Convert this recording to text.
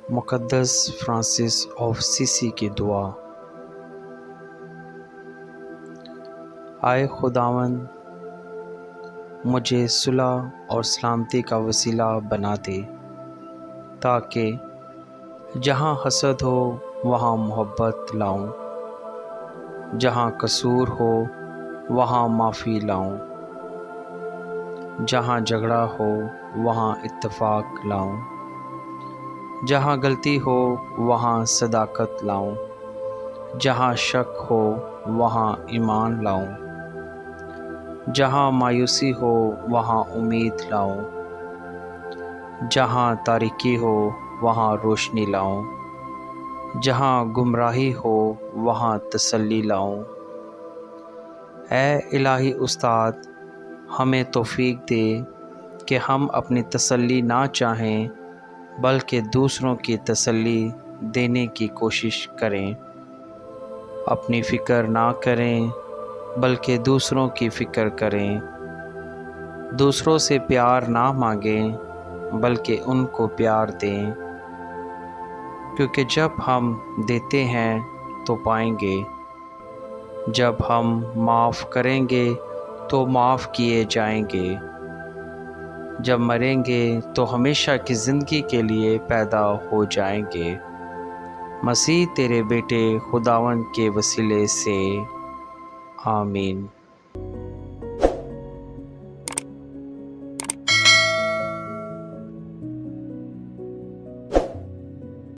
مقدس Francis of سیسی کی دعا۔ آئے خداوند، مجھے صلح اور سلامتی کا وسیلہ بنا دے، تاکہ جہاں حسد ہو وہاں محبت لاؤں، جہاں قصور ہو وہاں معافی لاؤں، جہاں جھگڑا ہو وہاں اتفاق لاؤں، جہاں غلطی ہو وہاں صداقت لاؤں، جہاں شک ہو وہاں ایمان لاؤں، جہاں مایوسی ہو وہاں امید لاؤں، جہاں تاریکی ہو وہاں روشنی لاؤں، جہاں گمراہی ہو وہاں تسلی لاؤں۔ اے الہی استاد، ہمیں توفیق دے کہ ہم اپنی تسلی نہ چاہیں بلکہ دوسروں کی تسلی دینے کی کوشش کریں، اپنی فکر نہ کریں بلکہ دوسروں کی فکر کریں، دوسروں سے پیار نہ مانگیں بلکہ ان کو پیار دیں، کیونکہ جب ہم دیتے ہیں تو پائیں گے، جب ہم معاف کریں گے تو معاف کیے جائیں گے، جب مریں گے تو ہمیشہ کی زندگی کے لیے پیدا ہو جائیں گے۔ مسیح تیرے بیٹے خداوند کے وسیلے سے، آمین۔